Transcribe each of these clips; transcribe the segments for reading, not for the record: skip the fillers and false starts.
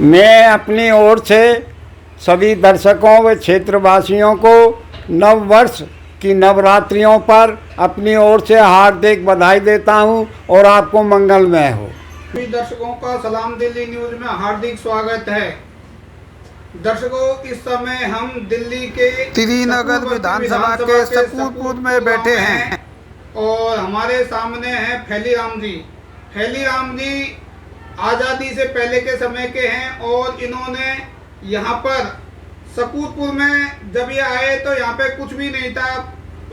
मैं अपनी ओर से सभी दर्शकों व क्षेत्रवासियों को नव वर्ष की नवरात्रियों पर अपनी ओर से हार्दिक बधाई देता हूं और आपको मंगलमय हो। सभी दर्शकों का सलाम दिल्ली न्यूज में हार्दिक स्वागत है। दर्शकों, इस समय हम दिल्ली के त्रिनगर विधानसभा के सकूरपुर में बैठे हैं और हमारे सामने हैं फैली राम जी। फैली राम जी आज़ादी से पहले के समय के हैं और इन्होंने यहाँ पर सकूरपुर में जब ये आए तो यहाँ पे कुछ भी नहीं था।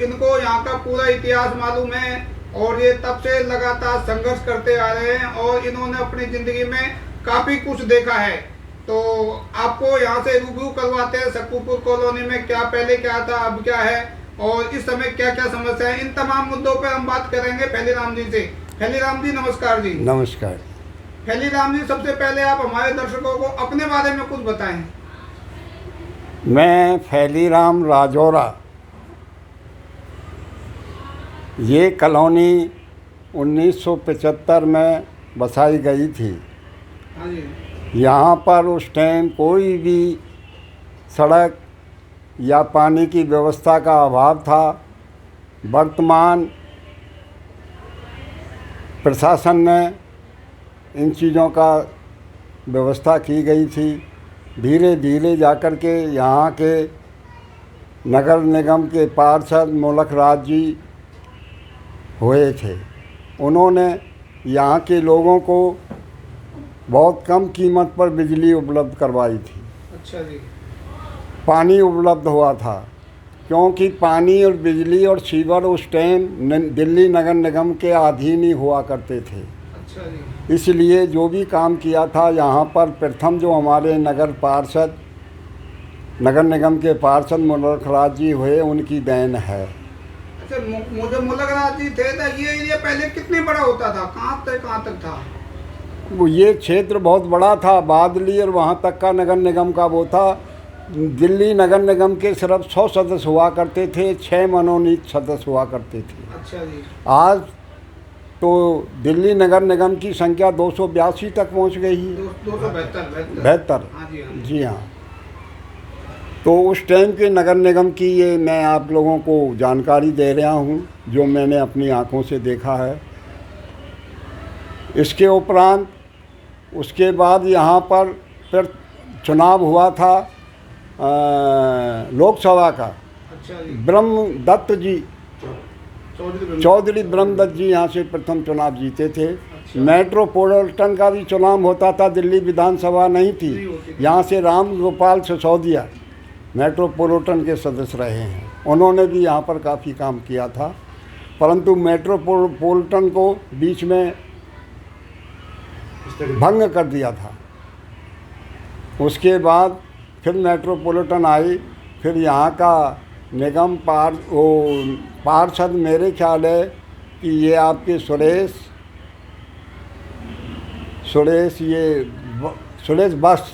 इनको यहाँ का पूरा इतिहास मालूम है और ये तब से लगातार संघर्ष करते आ रहे हैं और इन्होंने अपनी ज़िंदगी में काफ़ी कुछ देखा है। तो आपको यहाँ से रूबरू करवाते हैं सकूरपुर कॉलोनी में क्या पहले क्या था, अब क्या है और इस समय क्या क्या समस्या है। इन तमाम मुद्दों पर हम बात करेंगे फैली राम जी से। फैली राम जी नमस्कार जी। नमस्कार। फैली राम जी, सबसे पहले आप हमारे दर्शकों को अपने बारे में कुछ बताएं। मैं फैली राम राजौरा। ये कॉलोनी 1975 में बसाई गई थी। हाँ जी। यहाँ पर उस टाइम कोई भी सड़क या पानी की व्यवस्था का अभाव था। वर्तमान प्रशासन ने इन चीज़ों का व्यवस्था की गई थी। धीरे धीरे जाकर के यहाँ के नगर निगम के पार्षद मोलक राज जी हुए थे। उन्होंने यहाँ के लोगों को बहुत कम कीमत पर बिजली उपलब्ध करवाई थी। अच्छा जी। पानी उपलब्ध हुआ था, क्योंकि पानी और बिजली और सीवर उस टाइम दिल्ली नगर निगम के अधीन ही हुआ करते थे। अच्छा जी। इसलिए जो भी काम किया था यहाँ पर प्रथम जो हमारे नगर निगम के पार्षद मोलक राज जी हुए, उनकी देन है। अच्छा, मुझे मोलक राज जी थे तो ये एरिया पहले कितने बड़ा होता था, कहाँ तक था? वो ये क्षेत्र बहुत बड़ा था। बादली और वहाँ तक का नगर निगम का वो था। दिल्ली नगर निगम के सिर्फ 100 सदस्य हुआ करते थे, 6 मनोनीत सदस्य हुआ करते थे। अच्छा जी। आज तो दिल्ली नगर निगम की संख्या 282 तक पहुंच गई है। 272। हाँ जी, हाँ। जी हाँ। तो उस टाइम के नगर निगम की ये मैं आप लोगों को जानकारी दे रहा हूँ, जो मैंने अपनी आंखों से देखा है। इसके उपरांत उसके बाद यहाँ पर फिर चुनाव हुआ था लोकसभा का। अच्छा जी। ब्रह्मदत्त जी, चौधरी ब्रह्मदत्त जी यहाँ से प्रथम चुनाव जीते थे। अच्छा। मेट्रोपॉलिटन का भी चुनाव होता था, दिल्ली विधानसभा नहीं थी। यहाँ से राम गोपाल सिसोदिया मेट्रोपॉलिटन के सदस्य रहे हैं। उन्होंने भी यहाँ पर काफ़ी काम किया था, परंतु मेट्रोपॉलिटन को बीच में भंग कर दिया था। उसके बाद फिर मेट्रोपॉलिटन आई। फिर यहाँ का निगम पार्षद मेरे ख्याल है कि ये आपके सुरेश बख्श,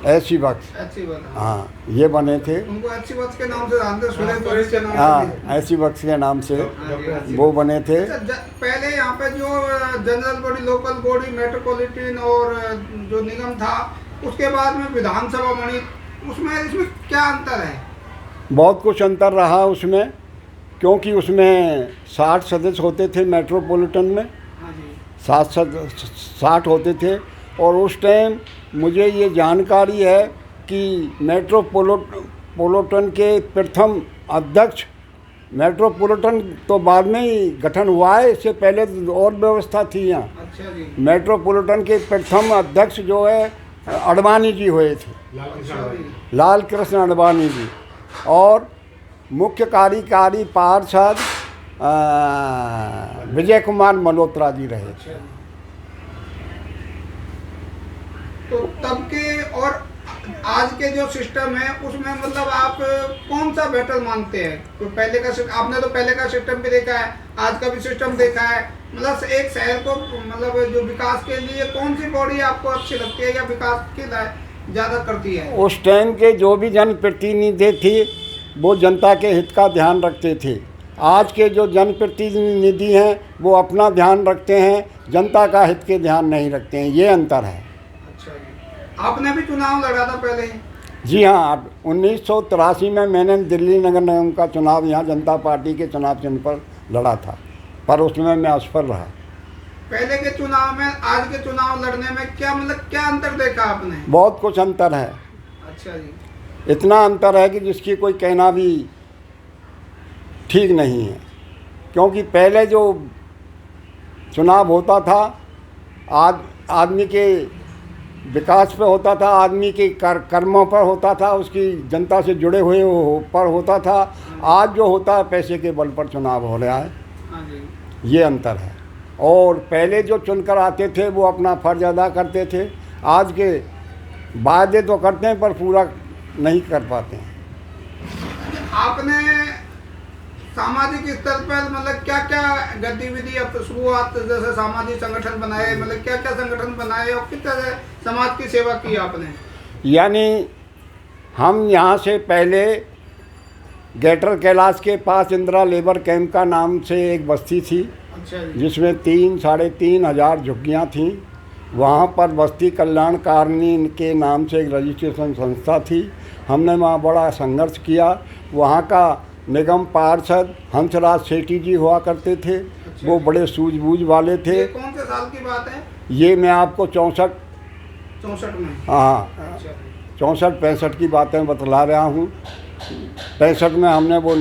ऐसी बख्श, हाँ, ये बने थे। उनको ऐसी बख्श के नाम से जानते, सुरेश के नाम से। हाँ, ऐसी बख्श के नाम से वो बने थे। पहले यहाँ पे जो general body, local body, metropolitan और जो निगम था, उसके बाद में विधानसभा बनी, इसमें क्या अंतर है? बहुत कुछ अंतर रहा उसमें, क्योंकि उसमें 60 सदस्य होते थे मेट्रोपॉलिटन में। हाँ जी। 60 होते थे। और उस टाइम मुझे ये जानकारी है कि मेट्रोपॉलिटन के प्रथम अध्यक्ष, मेट्रोपॉलिटन तो बाद में ही गठन हुआ है, इससे पहले और व्यवस्था थी यहाँ। अच्छा जी। मेट्रोपॉलिटन के प्रथम अध्यक्ष जो है अडवाणी जी हुए थे, लाल कृष्ण अडवाणी जी। और मुख्य कार्यकारी पार्षद विजय कुमार मल्होत्रा जी रहे थे। तो तब के और आज के जो सिस्टम है उसमें मतलब आप कौन सा बेटर मानते हैं? तो पहले का आपने तो पहले का सिस्टम भी देखा है, आज का भी सिस्टम देखा है। मतलब एक शहर को मतलब जो विकास के लिए कौन सी बॉडी आपको अच्छी लगती है या विकास के ज़्यादा करती है? उस टाइम के जो भी जनप्रतिनिधि थे वो जनता के हित का ध्यान रखते थे। आज के जो जनप्रतिनिधि हैं वो अपना ध्यान रखते हैं, जनता का हित के ध्यान नहीं रखते हैं। ये अंतर है। आपने भी चुनाव लड़ा था पहले? जी हाँ, 1983 में मैंने दिल्ली नगर निगम का चुनाव यहाँ जनता पार्टी के चुनाव चिन्ह पर लड़ा था, पर उसमें मैं असफल रहा। पहले के चुनाव में आज के चुनाव लड़ने में क्या क्या अंतर देखा आपने? बहुत कुछ अंतर है। अच्छा जी। इतना अंतर है कि जिसकी कोई कहना भी ठीक नहीं है, क्योंकि पहले जो चुनाव होता था आदमी के विकास पे होता था, आदमी के कर्मों पर होता था, उसकी जनता से जुड़े हुए पर होता था। आज जो होता है पैसे के बल पर चुनाव हो रहा है, हाँ जी। ये अंतर है। और पहले जो चुनकर आते थे वो अपना फर्ज अदा करते थे, आज के वादे तो करते हैं पर पूरा नहीं कर पाते हैं। आपने सामाजिक स्तर पर मतलब क्या क्या गतिविधि अब शुरुआत, जैसे सामाजिक संगठन बनाए, मतलब क्या क्या संगठन बनाए और किस तरह समाज की सेवा की आपने? यानी हम यहाँ से पहले गेटर कैलाश के पास इंदिरा लेबर कैंप का नाम से एक बस्ती थी, अच्छा जी। जिसमें 3-3.5 हज़ार झुग्गियाँ थीं। वहाँ पर बस्ती कल्याणकारिणी के नाम से एक रजिस्ट्रेशन संस्था थी। हमने वहाँ बड़ा संघर्ष किया। वहाँ का निगम पार्षद हंसराज सेठी जी हुआ करते थे। अच्छा। वो बड़े सूझबूझ वाले थे। ये कौन से साल की बात है? ये मैं आपको 64 में? हाँ, अच्छा। 64-65 की बातें बतला रहा हूँ। 65 में हमने वो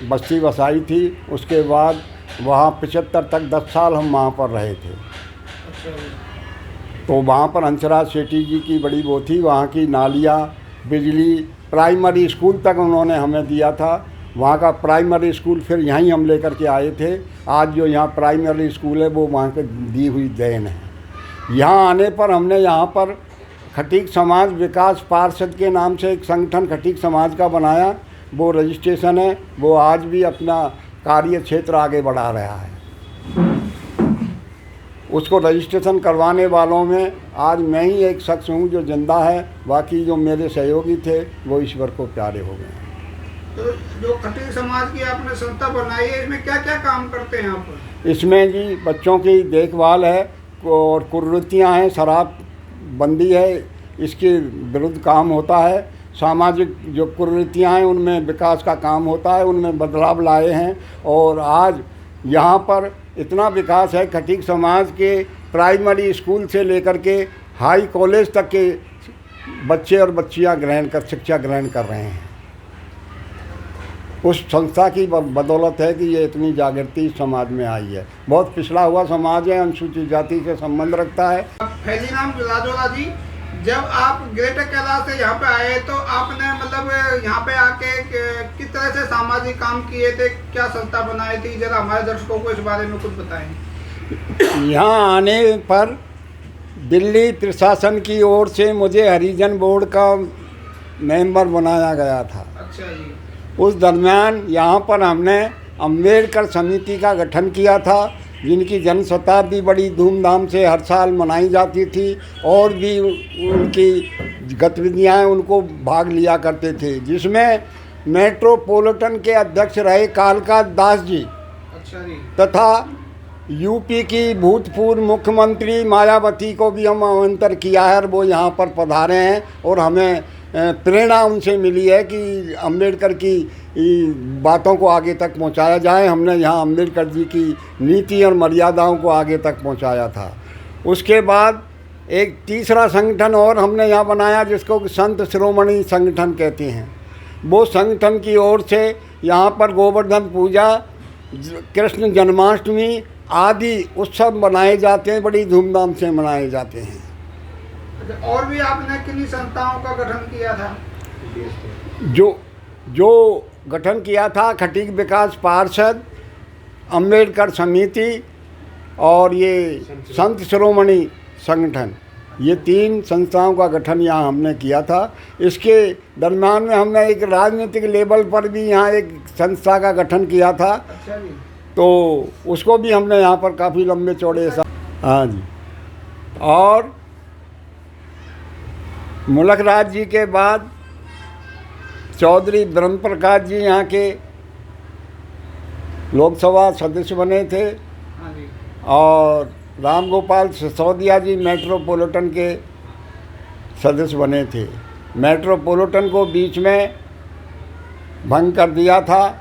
बस्ती बसाई थी। उसके बाद वहाँ 75 तक 10 साल हम वहाँ पर रहे थे। अच्छा जी। तो वहाँ पर हंसराज सेठी जी की बड़ी वो थी। वहाँ की नालियाँ, बिजली, प्राइमरी स्कूल तक उन्होंने हमें दिया था। वहाँ का प्राइमरी स्कूल फिर यहीं हम लेकर के आए थे। आज जो यहाँ प्राइमरी स्कूल है वो वहाँ के दी हुई देन है। यहाँ आने पर हमने यहाँ पर खटीक समाज विकास पार्षद के नाम से एक संगठन खटीक समाज का बनाया। वो रजिस्ट्रेशन है, वो आज भी अपना कार्य क्षेत्र आगे बढ़ा रहा है। उसको रजिस्ट्रेशन करवाने वालों में आज मैं ही एक शख्स हूँ जो जिंदा है। बाकी जो मेरे सहयोगी थे वो ईश्वर को प्यारे हो गए। तो जो खटीक समाज की आपने संस्था बनाई है, इसमें क्या क्या काम करते हैं आप? इसमें जी बच्चों की देखभाल है और कुरीतियाँ हैं, शराब बंदी है, इसके विरुद्ध काम होता है। सामाजिक जो कुरीतियाँ हैं उनमें विकास का काम होता है, उनमें बदलाव लाए हैं। और आज यहाँ पर इतना विकास है, खटीक समाज के प्राइमरी स्कूल से लेकर के हाई कॉलेज तक के बच्चे और बच्चियाँ शिक्षा ग्रहण कर रहे हैं। उस संस्था की बदौलत है कि ये इतनी जागृति समाज में आई है। बहुत पिछड़ा हुआ समाज है, अनुसूचित जाति से संबंध रखता है। फैलीराम राजौरा जी, जब आप ग्रेटर कैलाश से यहाँ पे आए तो आपने मतलब यहाँ पे आके किस तरह से सामाजिक काम किए थे, क्या संस्था बनाई थी? जरा हमारे दर्शकों को इस बारे में कुछ बताएं। यहाँ आने पर दिल्ली प्रशासन की ओर से मुझे हरिजन बोर्ड का मेंबर बनाया गया था। अच्छा जी। उस दरमियान यहाँ पर हमने अम्बेडकर समिति का गठन किया था, जिनकी जन्म शताब्दी बड़ी धूमधाम से हर साल मनाई जाती थी। और भी उनकी गतिविधियाँ उनको भाग लिया करते थे, जिसमें मेट्रोपॉलिटन के अध्यक्ष रहे कालका दास जी। अच्छा जी। तथा यूपी की भूतपूर्व मुख्यमंत्री मायावती को भी हम आमंत्रित किया है और वो यहाँ पर पधारे हैं। और हमें प्रेरणा उनसे मिली है कि अम्बेडकर की बातों को आगे तक पहुंचाया जाए। हमने यहाँ अम्बेडकर जी की नीति और मर्यादाओं को आगे तक पहुंचाया था। उसके बाद एक तीसरा संगठन और हमने यहाँ बनाया, जिसको संत शिरोमणि संगठन कहते हैं। वो संगठन की ओर से यहाँ पर गोवर्धन पूजा, कृष्ण जन्माष्टमी आदि उत्सव मनाए जाते हैं, बड़ी धूमधाम से मनाए जाते हैं। और भी आपने किन्हीं संस्थाओं का गठन किया था? जो गठन किया था खटीक विकास पार्षद, अम्बेडकर समिति और ये संत शिरोमणि संगठन, ये 3 संस्थाओं का गठन यहाँ हमने किया था। इसके दरम्यान में हमने एक राजनीतिक लेवल पर भी यहाँ एक संस्था का गठन किया था। अच्छा जी। तो उसको भी हमने यहाँ पर काफ़ी लंबे चौड़े हाँ जी। और मुलक राज जी के बाद चौधरी ब्रह्म प्रकाश जी यहाँ के लोकसभा सदस्य बने थे। हाँ जी। और राम गोपाल सिसोदिया जी मेट्रोपॉलिटन के सदस्य बने थे। मेट्रोपॉलिटन को बीच में भंग कर दिया था,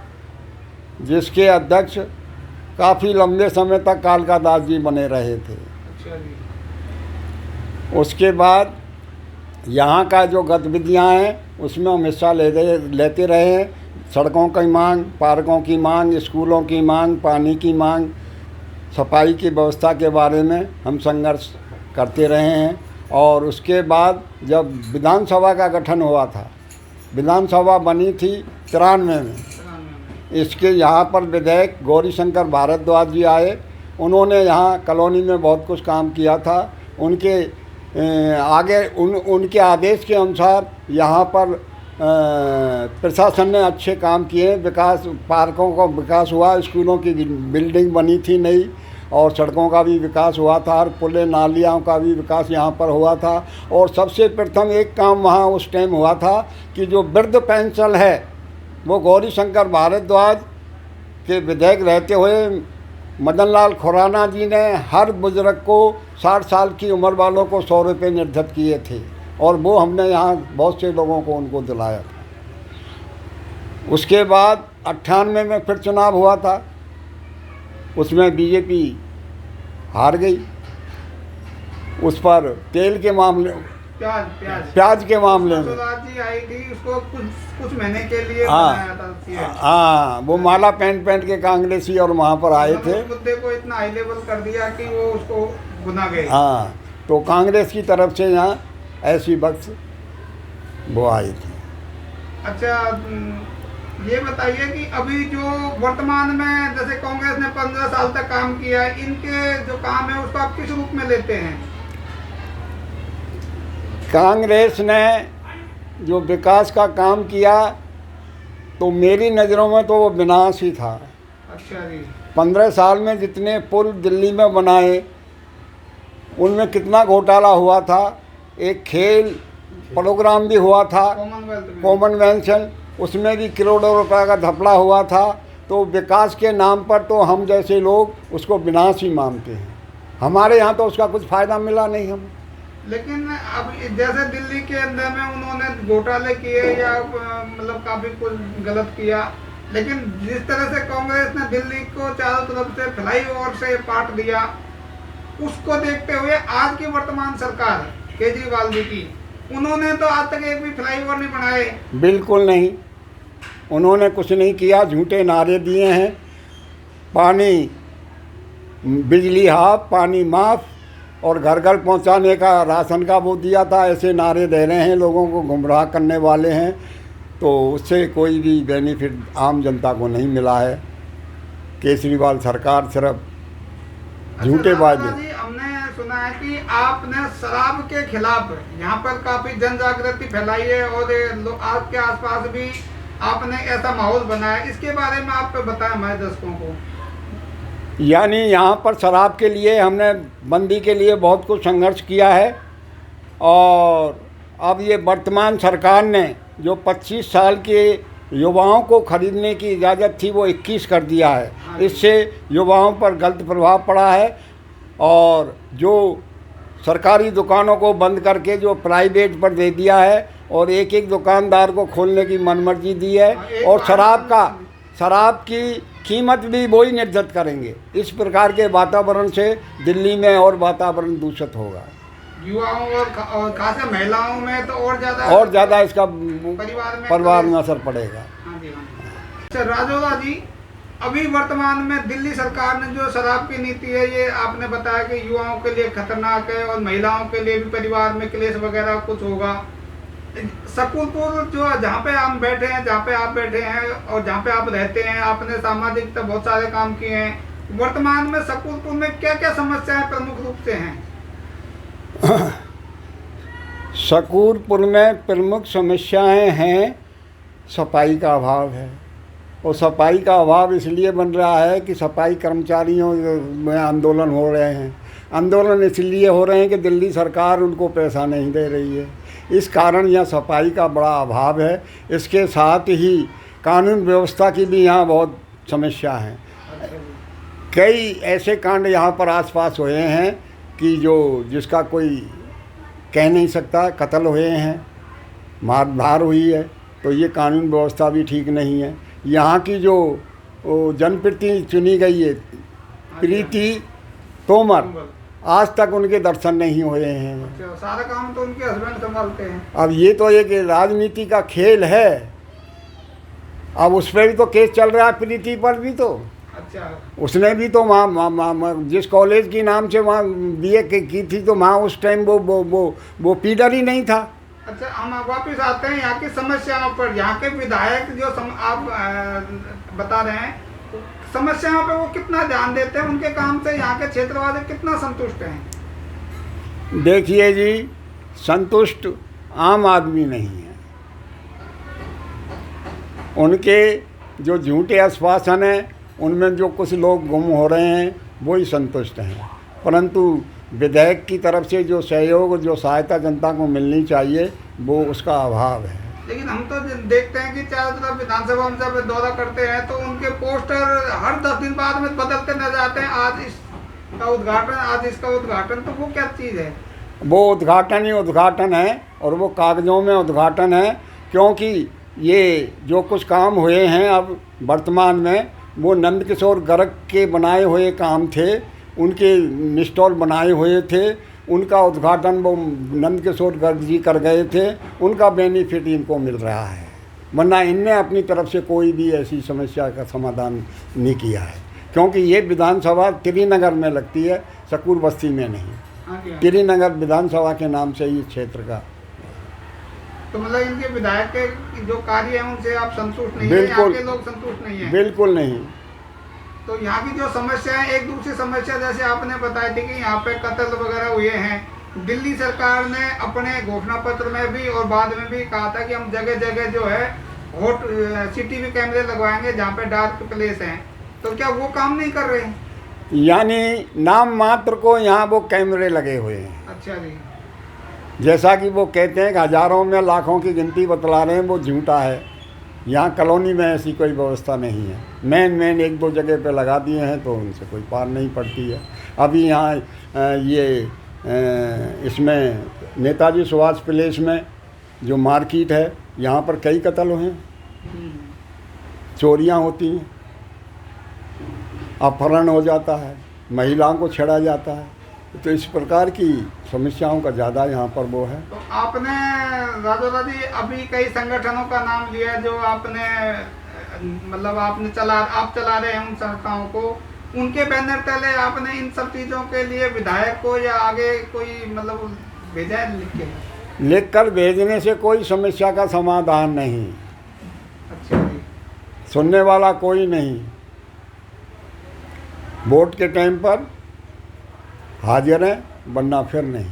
जिसके अध्यक्ष काफ़ी लंबे समय तक कालका दास जी बने रहे थे। अच्छा जी। उसके बाद यहाँ का जो गतिविधियाँ हैं उसमें हम हिस्सा लेते रहे हैं। सड़कों की मांग, पार्कों की मांग, स्कूलों की मांग, पानी की मांग, सफाई की व्यवस्था के बारे में हम संघर्ष करते रहे हैं। और उसके बाद जब विधानसभा का गठन हुआ था, विधानसभा बनी थी 93 में, इसके यहाँ पर विधायक गौरीशंकर भारद्वाज जी आए। उन्होंने यहाँ कॉलोनी में बहुत कुछ काम किया था। उनके उनके आदेश के अनुसार यहाँ पर प्रशासन ने अच्छे काम किए। विकास, पार्कों का विकास हुआ, स्कूलों की बिल्डिंग बनी थी नई, और सड़कों का भी विकास हुआ था, और पुलों नालियों का भी विकास यहाँ पर हुआ था। और सबसे प्रथम एक काम वहाँ उस टाइम हुआ था कि जो वृद्ध पेंशन है वो गौरीशंकर भारद्वाज के विधायक रहते हुए मदन लाल खुराना जी ने हर बुजुर्ग को 60 साल की उम्र वालों को 100 रुपये निर्धारित किए थे, और वो हमने यहाँ बहुत से लोगों को उनको दिलाया था। उसके बाद 98 में फिर चुनाव हुआ था, उसमें बीजेपी हार गई। उस पर तेल के मामले, प्याज के मामले में जी आई थी, उसको कुछ महीने के लिए बनाया था। हाँ, वो माला पहन के कांग्रेसी और वहाँ पर आए थे। उस मुद्दे को इतना हाई लेवल कर दिया कि वो उसको गुना गए। हाँ, तो कांग्रेस की तरफ से यहाँ ऐसी बख्श वो आई थी। अच्छा, ये बताइए कि अभी जो वर्तमान में जैसे कांग्रेस ने 15 साल तक काम किया है, इनके जो काम है उसको आप किस रूप में लेते हैं? कांग्रेस ने जो विकास का काम किया तो मेरी नज़रों में तो वो विनाश ही था। अच्छा जी। 15 साल में जितने पुल दिल्ली में बनाए उनमें कितना घोटाला हुआ था। एक खेल प्रोग्राम भी हुआ था कॉमनवेल्थ में, उसमें भी करोड़ों रुपए का घपला हुआ था। तो विकास के नाम पर तो हम जैसे लोग उसको विनाश ही मानते हैं। हमारे यहाँ तो उसका कुछ फ़ायदा मिला नहीं हमें। लेकिन अब जैसे दिल्ली के अंदर में उन्होंने घोटाले किए या मतलब काफ़ी कुछ गलत किया, लेकिन जिस तरह से कांग्रेस ने दिल्ली को चारों तरफ से फ्लाईओवर से पाट दिया, उसको देखते हुए आज की वर्तमान सरकार केजरीवाल जी की, उन्होंने तो आज तक एक भी फ्लाईओवर नहीं बनाए। बिल्कुल नहीं, उन्होंने कुछ नहीं किया, झूठे नारे दिए हैं। पानी, बिजली हाफ, पानी माफ, और घर घर पहुंचाने का राशन का वो दिया था। ऐसे नारे दे रहे हैं, लोगों को गुमराह करने वाले हैं। तो उससे कोई भी बेनिफिट आम जनता को नहीं मिला है। केजरीवाल सरकार सिर्फ झूठे वादे। हमने सुना है कि आपने शराब के खिलाफ यहाँ पर काफ़ी जन जागृति फैलाई है, और आपके आसपास भी आपने ऐसा माहौल बनाया, इसके बारे में आप बताएं हमारे दर्शकों को। यानी यहाँ पर शराब के लिए हमने बंदी के लिए बहुत कुछ संघर्ष किया है, और अब ये वर्तमान सरकार ने जो 25 साल के युवाओं को खरीदने की इजाज़त थी वो 21 कर दिया है। इससे युवाओं पर गलत प्रभाव पड़ा है, और जो सरकारी दुकानों को बंद करके जो प्राइवेट पर दे दिया है, और एक एक दुकानदार को खोलने की मनमर्जी दी है, और शराब की कीमत भी वही निर्धारित करेंगे। इस प्रकार के वातावरण से दिल्ली में और वातावरण दूषित होगा। युवाओं और खासकर महिलाओं में तो और ज़्यादा इसका परिवार में असर पड़ेगा। हाँ जी, हाँ। अच्छा राजोरा जी, अभी वर्तमान में दिल्ली सरकार ने जो शराब की नीति है, ये आपने बताया कि युवाओं के लिए खतरनाक है, और महिलाओं के लिए भी परिवार में क्लेश वगैरह कुछ होगा। सकूलपुर जो जहाँ पे हम बैठे हैं, जहाँ पे आप बैठे हैं और जहाँ पे आप रहते हैं, आपने सामाजिक तो बहुत सारे काम किए हैं। वर्तमान में सकूलपुर में क्या क्या समस्याएं प्रमुख रूप से हैं? सकूलपुर में प्रमुख समस्याएं हैं, सफाई का अभाव है। और सफाई का अभाव इसलिए बन रहा है कि सफाई कर्मचारियों में आंदोलन हो रहे हैं। आंदोलन इसलिए हो रहे हैं कि दिल्ली सरकार उनको पैसा नहीं दे रही है। इस कारण यहाँ सफाई का बड़ा अभाव है। इसके साथ ही कानून व्यवस्था की भी यहाँ बहुत समस्या है। कई ऐसे कांड यहाँ पर आसपास हुए हैं कि जिसका कोई कह नहीं सकता। कत्ल हुए हैं, मारधार हुई है, तो ये कानून व्यवस्था भी ठीक नहीं है। यहाँ की जो जनप्रतिनिधि चुनी गई है प्रीति तोमर, आज तक उनके दर्शन नहीं हुए हैं। अच्छा, सारा काम तो उनके हस्बैंड संभालते हैं। अब ये तो एक राजनीति का खेल है। अब उस पर भी तो केस चल रहा है, प्रीति पर भी तो। अच्छा, उसने भी तो वहाँ जिस कॉलेज की नाम से वहाँ बीए की थी, तो वहाँ उस टाइम वो पीडर ही नहीं था। अच्छा, हम वापस आते हैं यहाँ की समस्याओं पर। यहाँ के विधायक जो आप बता रहे हैं, समस्याओं पे वो कितना ध्यान देते हैं? उनके काम से यहाँ के क्षेत्रवासी कितना संतुष्ट हैं? देखिए जी, संतुष्ट आम आदमी नहीं है। उनके जो झूठे आश्वासन हैं, उनमें जो कुछ लोग गुम हो रहे हैं, वो ही संतुष्ट हैं। परंतु विधायक की तरफ से जो सहयोग, जो सहायता जनता को मिलनी चाहिए, वो उसका अभाव है। लेकिन हम तो देखते हैं कि चारों तरफ विधानसभा में जब दौरा करते हैं तो उनके पोस्टर हर 10 दिन बाद में बदलते नजर आते हैं। आज इसका उद्घाटन, आज इसका उद्घाटन, तो वो क्या चीज़ है? वो उद्घाटन ही उद्घाटन है, और वो कागज़ों में उद्घाटन है। क्योंकि ये जो कुछ काम हुए हैं अब वर्तमान में, वो नंदकिशोर गर्ग के बनाए हुए काम थे, उनके मिस्टॉल बनाए हुए थे। उनका उद्घाटन वो नंदकिशोर गर्ग जी कर गए थे, उनका बेनिफिट इनको मिल रहा है। वरना इनने अपनी तरफ से कोई भी ऐसी समस्या का समाधान नहीं किया है। क्योंकि ये विधानसभा त्रिनगर में लगती है, सकूर बस्ती में नहीं। त्रिनगर विधानसभा के नाम से ही क्षेत्र का। तो मतलब इनके विधायक के जो कार्य हैं उनसे आप संतुष्ट नहीं हैं? बिल्कुल, यहाँ के लोग संतुष्ट नहीं हैं? बिल्कुल नहीं। तो यहाँ की जो समस्या है, एक दूसरी समस्या जैसे आपने बताई थी कि यहाँ पे कत्ल वगैरह हुए हैं। दिल्ली सरकार ने अपने घोषणा पत्र में भी और बाद में भी कहा था कि हम जगह जगह जो है हॉट CCTV कैमरे लगवाएंगे जहाँ पे डार्क प्लेस हैं। तो क्या वो काम नहीं कर रहे हैं? यानी नाम मात्र को यहाँ वो कैमरे लगे हुए हैं। अच्छा जी। जैसा कि वो कहते हैं कि हज़ारों में लाखों की गिनती बतला रहे हैं, वो झूठा है। यहाँ कॉलोनी में ऐसी कोई व्यवस्था नहीं है। मेन 1-2 जगह पे लगा दिए हैं, तो उनसे कोई पार नहीं पड़ती है। अभी यहाँ इसमें नेताजी सुभाष पैलेस में जो मार्केट है, यहाँ पर कई कत्ल हुए हैं, चोरियाँ होती हैं, अपहरण हो जाता है, महिलाओं को छेड़ा जाता है। तो इस प्रकार की समस्याओं का ज़्यादा यहाँ पर वो है। तो आपने राजोरा जी अभी कई संगठनों का नाम लिया है जो आपने मतलब आप चला रहे हैं उन संस्थाओं को। उनके बैनर तले आपने इन सब चीज़ों के लिए विधायक को या आगे कोई मतलब भेजा है लिख के? लिख कर भेजने से कोई समस्या का समाधान नहीं। अच्छा जी। सुनने वाला कोई नहीं। वोट के टाइम पर हाजिर हैं, वरना फिर नहीं।